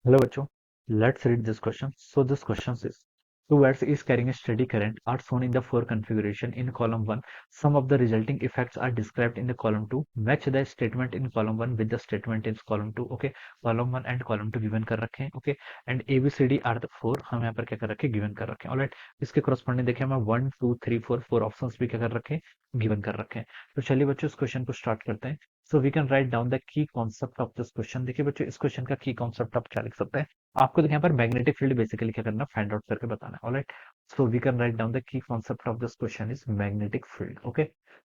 Hello, Bacho. Let's read this question. So this question says, two wires is carrying a steady current are shown in the four configuration in column 1. Some of the resulting effects are described in the column 2. Match the statement in column 1 with the statement in column 2. Okay, column 1 and column 2 given कर रखे हैं. Okay, and ABCD are the four हम यहाँ पर क्या कर रखे हैं given कर रखे हैं. Alright, इसके corresponding देखिए हमें 1 2 3 4 फोर ऑप्शंस भी क्या कर रखे हैं गिवन कर रखे हैं. तो चलिए बच्चों इस क्वेश्चन को स्टार्ट करते हैं. So we can write down the key concept of this question. देखिए बच्चों इस क्वेश्चन का की कॉन्सेप्ट आप क्या लिख सकते हैं. आपको देखिए यहाँ पर मैग्नेटिक फील्ड बेसिकली क्या करना फाइंड आउट करके बताना है. Alright, so we can write down the key concept of this question is magnetic field. Okay,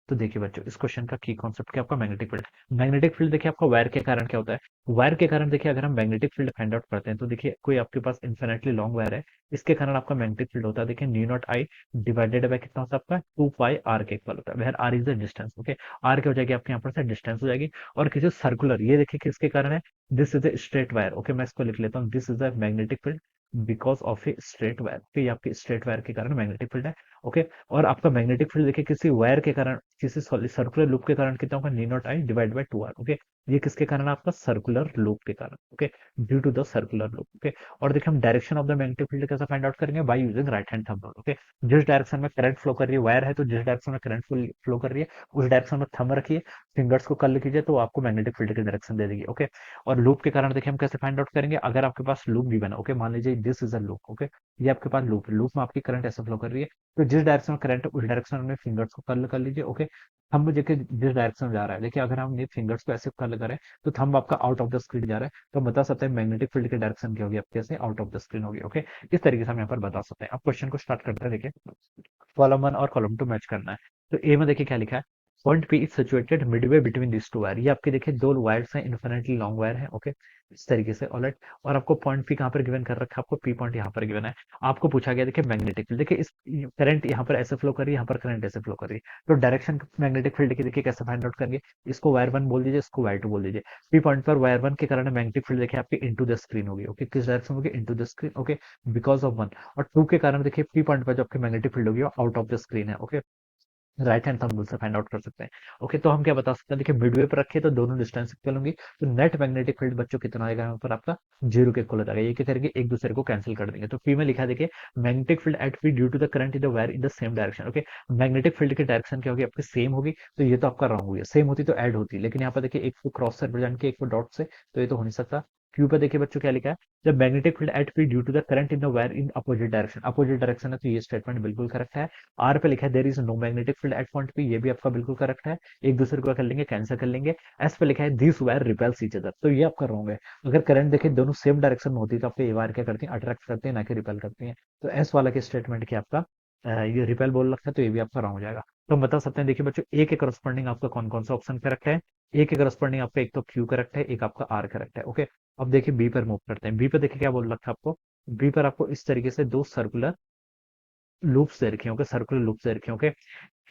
तो देखिए बच्चों इस क्वेश्चन का की कॉन्सेप्ट क्या आपका मैग्नेटिक फील्ड. मैग्नेटिक फील्ड देखिए आपका वायर के कारण क्या होता है. वायर के कारण देखिए अगर हम मैग्नेटिक फील्ड फाइंड आउट करते हैं तो देखिए कोई आपके पास इन्फिनेटली लॉन्ग वायर है, इसके कारण आपका मैग्नेटिक फील्ड होता है. देखिए new not I divided by कितना होता है आपका 2 पाई आर के इक्वल होता है, where r is the distance. Okay, r क्या हो जाएगी आपके यहाँ पर से डिस्टेंस हो जाएगी. और किसी सर्कुलर ये देखिए किसके कारण है, this is a straight wire. Okay, मैं इसको लिख लेता हूँ, this is a magnetic field because of a straight wire. तो ये आपके स्ट्रेट वायर के कारण मैग्नेटिक फील्ड है. ओके, और आपका मैग्नेटिक फील्ड देखिए किसी वायर के कारण किसी सर्कुलर लूप के कारण कितना होगा, नी naught I divide by 2 r. Okay, ये किसके कारण है आपका सर्कुलर लूप के कारण. Okay, due to the circular loop. Okay, और देखिए हम direction of the magnetic field कैसे फाइंड आउट करेंगे, by using right hand thumb rule. Okay, जिस डायरेक्शन में करंट फ्लो कर रही है, वायर है तो जिस डायरेक्शन में करंट फ्लो कर रही है उस डायरेक्शन में थंब रखिए, फिंगर्स को कर्ल कीजिए तो आपको मैग्नेटिक फील्ड की डायरेक्शन दे देगी. ओके, और लूप के कारण देखिए हम कैसे फाइंड आउट करेंगे, अगर आपके पास लूप भी बना. ओके, मान लीजिए this is a loop. Okay, ये आपके पास लूप है, लूप में आपकी करंट ऐसे फ्लो कर रही है, तो जिस डायरेक्शन में करंट है उस डायरेक्शन में फिंगर्स को कर्ल कर लीजिए. ओके, थंब देखिए जिस डायरेक्शन में जा रहा है, देखिए अगर हम ये फिंगर्स को ऐसे कर्ल करें तो थंब आपका आउट ऑफ द स्क्रीन जा रहा है, तो हम बता सकते हैं मैग्नेटिक फील्ड की डायरेक्शन क्या होगी आपके से आउट ऑफ द स्क्रीन होगी. ओके, इस तरीके से हम यहाँ पर बता सकते हैं. अब क्वेश्चन को स्टार्ट करते हैं. देखिए कॉलम 1 और कॉलम 2 मैच करना है. तो ए में देखिए क्या लिखा है, point P is situated midway between this two wire. ये आपके देखिए दो वायर्स हैं, इन्फिनिटली लॉन्ग वायर है. ओके, इस तरीके से. ऑलराइट, और आपको पॉइंट पी कहाँ पर गिवन कर रखा है, आपको पी पॉइंट यहाँ पर गिवन है. आपको पूछा गया देखिए मैग्नेटिक फील्ड. देखिए इस करंट यहाँ पर ऐसे फ्लो कर रही है, यहाँ पर करंट ऐसे फ्लो कर रही है, तो डायरेक्शन मैग्नेटिक फील्ड की देखिए कैसे फाइंड आउट करेंगे. इसको वायर 1 बोल दीजिए, इसको वायर 2 बोल दीजिए. पी पॉइंट पर वायर 1 के कारण मैग्नेटिक फील्ड देखिए आपकी इनटू द स्क्रीन होगी. ओके, किस डायरेक्शन होगी, into the screen. Okay, because of 1. और 2 के कारण देखिए पी पॉइंट पर जो आपकी मैग्नेटिक फील्ड होगी वो आउट ऑफ द स्क्रीन है. Okay, right hand thumb rule से फाइंड आउट कर सकते हैं. ओके, तो हम क्या बता सकते हैं, देखिए मिडवे पर रखे तो दोनों डिस्टेंस इक्वल होंगी, तो नेट मैग्नेटिक फील्ड बच्चों कितना आएगा यहाँ पर आपका जीरो के इक्वल हो जाएगा. ये क्या करेंगे, एक दूसरे को कैंसिल कर देंगे. तो पी में लिखा है देखिए magnetic field at P due to the current in the wire in the same direction. Okay, magnetic field की डायरेक्शन क्या होगी आपकी सेम होगी, तो ये तो आपका रॉन्ग हुई है. सेम होती तो ऐड होती, लेकिन यहाँ पर देखिए एक को क्रॉस से रिप्रेजेंट किया, एक को डॉट से, तो ये तो हो नहीं सकता. क्यू पे देखिए बच्चों क्या लिखा है, जब magnetic field at P due to the current in the wire in opposite direction. Opposite direction है तो ये स्टेटमेंट बिल्कुल करेक्ट है. आर पे लिखा है there is no magnetic field at point P, ये भी आपका बिल्कुल करेक्ट है. एक दूसरे को क्या कर लेंगे, कैंसिल कर लेंगे. एस पे लिखा है this wire repels each other, तो ये आपका रॉन्ग है. अगर करंट देखिए दोनों सेम डायरेक्शन में होती है तो आपके ये वायर क्या करती है, अट्रैक्ट करती है, ना कि रिपेल करती है. तो एस वाला के स्टेटमेंट की आपका ये रिपेल बोल रखा है, तो ये भी आपका रॉन्ग हो जाएगा. तो हम बता सकते हैं देखिए बच्चों ए के करस्पॉन्डिंग आपका कौन कौन सा ऑप्शन करेक्ट है. ए के करस्पॉन्डिंग आपका एक तो क्यू करेक्ट है, एक आपका आर करेक्ट है. ओके, अब देखिए बी पर मूव करते हैं. बी पर देखिए क्या बोल रखा है आपको, बी पर आपको इस तरीके से दो सर्कुलर लूप्स दे रखे होंगे, सर्कुलर लूप्स दे रखे होंगे.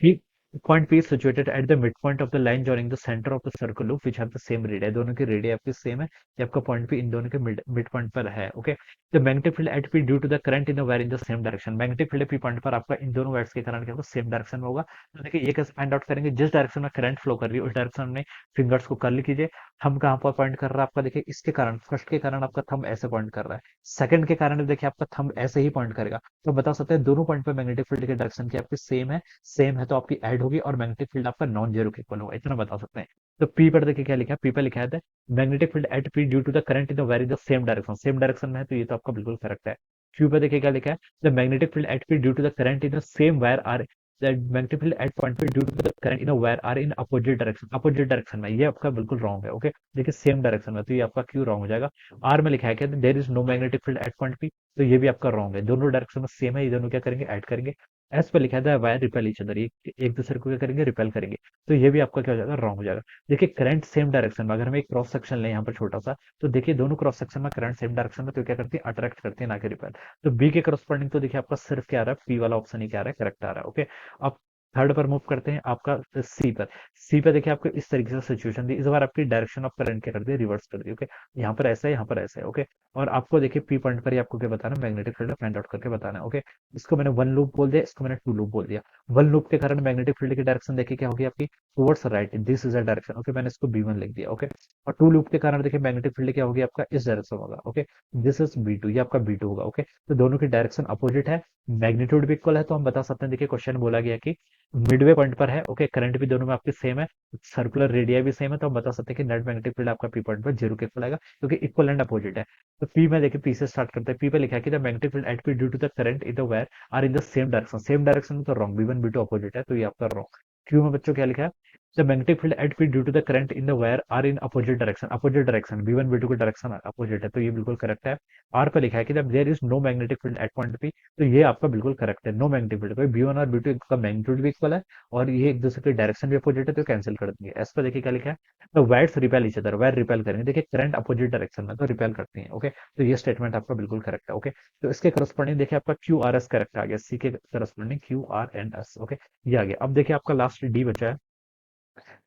He point P is situated at the midpoint of the line joining the center of the circle loop which have the same radii. दोनों की रेडियस आपकी सेम है, ये आपका पॉइंट P इन दोनों के मिड पॉइंट पर है. Okay, the magnetic field at P due to the current in the wire in the same direction. Magnetic field P point पर आपका इन दोनों वायर्स के कारण क्या होगा, सेम डायरेक्शन में होगा. तो देखिए ये कैसे फाइंड आउट करेंगे, जिस डायरेक्शन में करंट फ्लो कर रही है उस डायरेक्शन में फिंगर्स को कर्ल कीजिए. थंब कहाँ पर पॉइंट कर रहा है आपका, देखिए इसके कारण, फर्स्ट के कारण आपका थंब ऐसे पॉइंट कर रहा है, सेकंड के कारण देखिए आपका थंब ऐसे ही पॉइंट करेगा. तो बता सकते हैं दोनों पॉइंट पर मैग्नेटिक फील्ड की डायरेक्शन की आपकी सेम है. सेम है तो आपकी ऐड होगी और मैग्नेटिक फील्ड आपका नॉन जीरो के इक्वल होगा, इतना बता सकते हैं. तो पी पर देखिए क्या लिखा है, पी पर लिखा है magnetic field at P due to the current in the very the same direction में है, तो ये तो आपका बिल्कुल करेक्ट है. क्यू पर देखिए क्या लिखा है, the magnetic field at P due to the current in the same wire R, the magnetic field at point P due to the current in wire are in opposite direction में, ये आपका बिल्कुल wrong है. Okay, देखिए same direction में, तो ये आपका क्यू रॉन्ग हो जाएगा. आर में लिखा है क्या, there is no magnetic field at point P, तो ये भी आपका रॉन्ग है. दोनों डायरेक्शन में सेम है, ये दोनों क्या करेंगे, ऐड करेंगे. एस पे लिखा था वायर रिपेल ईच अदर, ये एक दूसरे को क्या करेंगे, रिपेल करेंगे, तो ये भी आपका क्या हो जाएगा, रॉन्ग हो जाएगा. देखिए करंट सेम डायरेक्शन में, अगर हम एक क्रॉस सेक्शन लें यहाँ पर छोटा सा, तो देखिए दोनों क्रॉस सेक्शन में करंट सेम डायरेक्शन में, तो क्या करती है, अट्रैक्ट करती है, ना कि रिपेल. तो बी के करस्पॉन्डिंग तो देखिए आपका सिर्फ क्या आ रहा है, पी वाला ऑप्शन ही क्या आ रहा है, करेक्ट आ रहा है. ओके, अब थर्ड पर मूव करते हैं आपका सी पर. सी पर देखिए आपको इस तरीके से सिचुएशन दी, इस बार आपकी डायरेक्शन ऑफ करंट क्या कर दी, रिवर्स कर दी. ओके, यहाँ पर ऐसा है, यहाँ पर ऐसा है. ओके, और आपको देखिए पी पॉइंट पर ही आपको क्या बताना है, मैग्नेटिक फील्ड फाइंड आउट करके बताना है। ओके, इसको मैंने वन लूप बोल दिया, इसको मैंने टू लूप बोल दिया। वन लूप के कारण मैग्नेटिक फील्ड की डायरेक्शन देखिए क्या होगी आपकी, towards right, this is the direction. Okay, मैंने इसको B1 लिख दिया। ओके, और टू लूप के कारण देखिए मैग्नेटिक फील्ड क्या होगी आपका, इस डायरेक्शन होगा। ओके, दिस इज B2, ये आपका B2 होगा। ओके, तो दोनों की डायरेक्शन अपोजिट है, मैग्नीट्यूड भी इक्वल है, तो हम बता सकते हैं, देखिए क्वेश्चन बोला गया कि मिडवे पॉइंट पर है। ओके, करंट भी दोनों में आपकी सेम है, सर्कुलर रेडिया भी सेम है, तो हम बता सकते हैं कि नेट मैग्नेटिक फील्ड आपका पी पॉइंट पर जीरो के इक्वल आएगा, क्योंकि इक्वल एंड अपोजिट है। तो पी में देखिए पी से स्टार्ट करते हैं। पी पे लिखा है कि the magnetic field at P due to the current in the wire are in the same direction में, तो रॉन्ग, B1 B2 अपोजिट है, तो ये आपका रॉन्ग। क्यू में बच्चों क्या लिखा है, the magnetic field at P due to the current in the wire are in opposite direction, B1 B2 की डायरेक्शन अपोजिट है, तो ये बिल्कुल करेक्ट है। आर पे लिखा है कि there is no magnetic field at point P, तो ये आपका बिल्कुल करेक्ट है, नो मैग्नेटिक फील्ड, कोई B1 और B2 का मैग्नीट्यूड भी इक्वल है और ये एक दूसरे की डायरेक्शन भी अपोजिट है, तो कैंसिल कर देंगे। एस पे देखिए क्या लिखा है, तो wires repel each other, wire repel करेंगे, देखिए करंट अपोजिट डायरेक्शन में, तो रिपेल करती है। ओके, तो ये स्टेटमेंट आपका बिल्कुल करेक्ट है। ओके, तो इसके करस्पॉन्डिंग देखिए आपका क्यू आर एस करेक्ट आ गया, सी के corresponding Q R and S. Okay, ये आ गया। अब देखिए आपका लास्ट डी बचा है।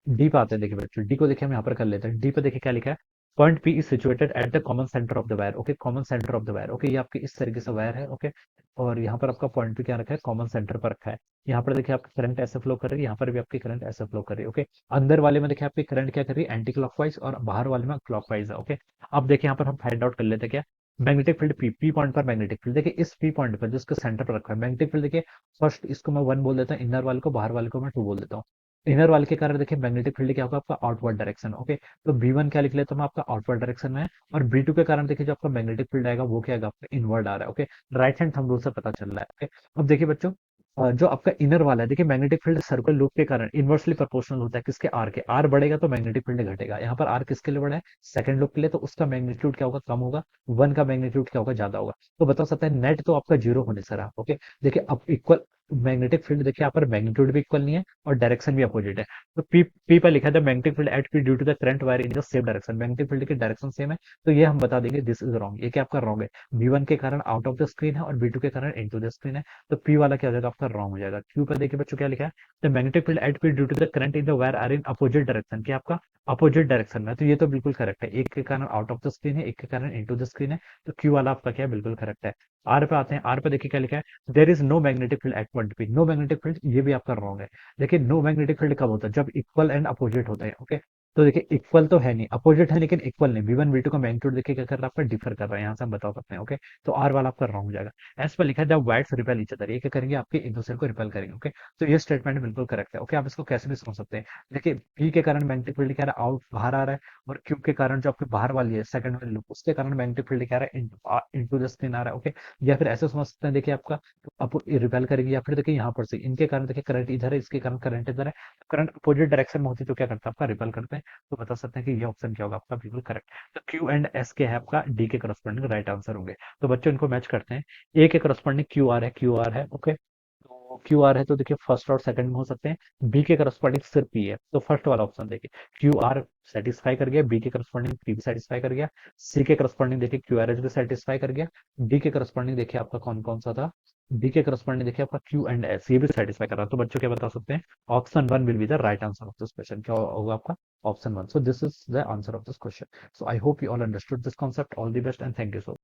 डी पे आते हैं, देखिए बच्चों डी को देखिए हम यहाँ पर कर लेते हैं। डी पे देखिए क्या लिखा है, point P is situated at the common centre of the wire. Okay, common centre of the wire. Okay, ये आपके इस तरीके से वायर है। ओके, और यहाँ पर आपका पॉइंट पे क्या रखा है, कॉमन सेंटर पर रखा है। यहाँ पर देखिए आपकी करंट ऐसे फ्लो कर रही है, यहाँ पर भी आपकी करंट ऐसे फ्लो कर रही है। ओके, अंदर वाले में देखिए आपकी करंट क्या कर रही है, एंटी क्लॉकवाइज, और बाहर वाले में क्लॉकवाइज है। ओके, अब देखिए यहाँ पर हम फाइंड आउट कर लेते हैं क्या, magnetic field P, P point पर मैग्नेटिक फील्ड देखिए इस पी पॉइंट पर जिसके सेंटर पर रखा है मैग्नेटिक फील्ड देखिए, फर्स्ट इसको मैं वन बोल देता हूँ इनर वाले को, बाहर वाले को मैं टू बोल देता हूँ। इनर वाले के कारण देखिए मैग्नेटिक फील्ड क्या होगा आपका, आउटवर्ड डायरेक्शन। ओके, तो B1 क्या लिख लेता हूँ मैं, आपका आउटवर्ड डायरेक्शन में है, और B2 के कारण देखिए जो आपका मैग्नेटिक फील्ड आएगा वो क्या आएगा, आपका इनवर्ड आ रहा है। Okay, right hand thumb rule से पता चल रहा है। ओके, अब देखिए बच्चों, जो आपका इनर वाला है देखिए मैग्नेटिक फील्ड सर्कुलर लूप के कारण इनवर्सली प्रोपोर्शनल होता है, किसके, आर के। आर बढ़ेगा तो मैग्नेटिक फील्ड घटेगा। यहाँ पर आर किसके लिए बढ़ा है, सेकंड लूप के लिए, तो उसका मैग्नीट्यूड क्या होगा, कम होगा। वन का मैग्नीट्यूड क्या होगा, ज्यादा होगा। तो बता सकते हैं नेट तो आपका जीरो होने से रहा। ओके, देखिए अब इक्वल मैग्नेटिक फील्ड देखिए यहाँ पर मैग्नीट्यूड भी इक्वल नहीं है और डायरेक्शन भी अपोजिट है। तो पी पर लिखा था magnetic field at P due to the current wire in the same direction, magnetic field की डायरेक्शन सेम है, तो ये हम बता देंगे दिस इज रॉन्ग, ये क्या आपका रॉन्ग है। B1 के कारण आउट ऑफ द स्क्रीन है और B2 के कारण इनटू द स्क्रीन है, तो पी वाला क्या हो जाएगा आपका रॉन्ग हो जाएगा। क्यू पर देखिए बच्चों क्या लिखा है, the magnetic field at P due to the current in the wire are in opposite direction, क्या आपका अपोजिट डायरेक्शन में, तो ये तो बिल्कुल करेक्ट है। एक के कारण आउट ऑफ द स्क्रीन है, एक के कारण इनटू द स्क्रीन है, तो क्यू वाला आपका क्या है, बिल्कुल करेक्ट है। आर पे आते हैं, आर पे देखिए क्या लिखा है, there is no magnetic field at point P, no magnetic field, ये भी आपका रॉन्ग है। देखिए नो मैग्नेटिक फील्ड कब होता है, जब इक्वल एंड अपोजिट होते हैं। ओके, तो देखिए इक्वल तो है नहीं, अपोजिट है लेकिन इक्वल नहीं। B1 B2 का मैग्नीट्यूड देखिए क्या कर रहा है आपका, डिफर कर रहा है, यहाँ से हम बता सकते हैं। ओके, तो आर वाला आपका रॉन्ग हो जाएगा। एस पे लिखा है the wires repel each other, ये क्या करेंगे, आपके एक दूसरे को रिपेल करेंगे। ओके, तो ये स्टेटमेंट बिल्कुल करेक्ट है। ओके, आप इसको कैसे भी समझ सकते हैं, देखिए पी के कारण मैग्नेटिक फील्ड क्या रहा है, आउट बाहर आ रहा है, और क्यू के कारण जो आपके बाहर वाली है सेकंड वाली लूप, उसके कारण मैग्नेटिक फील्ड क्या रहा है, इनटू द स्क्रीन आ रहा है। ओके, या फिर ऐसे समझ सकते हैं, देखिए आपका आप रिपेल करेंगे, या फिर देखिए यहाँ पर से इनके कारण देखिए करंट इधर है, इसके कारण करंट इधर है, करंट अपोजिट डायरेक्शन में होती है तो क्या करता है आपका, रिपेल करते हैं। तो बता सकते हैं कि ये ऑप्शन क्या होगा आपका, बिल्कुल करेक्ट। तो क्यू एंड एस के है आपका डी के करस्पॉन्डिंग राइट आंसर होंगे। तो बच्चों इनको मैच करते हैं, ए के करस्पॉन्डिंग क्यू आर है, क्यू आर है। ओके, तो क्यू आर है तो देखिए फर्स्ट और सेकंड में हो सकते हैं। बी के करस्पॉन्डिंग सिर्फ पी है, तो फर्स्ट वाला ऑप्शन देखिए क्यू आर सेटिस्फाई कर गया, बी के करस्पॉन्डिंग पी भी सेटिस्फाई कर गया, सी के करस्पॉन्डिंग देखिए क्यू आर एस भी सेटिस्फाई कर गया, डी के करस्पॉन्डिंग देखिए आपका कौन कौन सा था, डी के करस्पॉन्डिंग देखिए आपका क्यू एंड एस, ये भी सेटिस्फाई कर रहा है। तो बच्चों क्या बता सकते हैं, option one will be the right answer of this question, क्या होगा आपका, option one. So this is the answer of this question. So I hope you all understood this concept. All the best and thank you so much.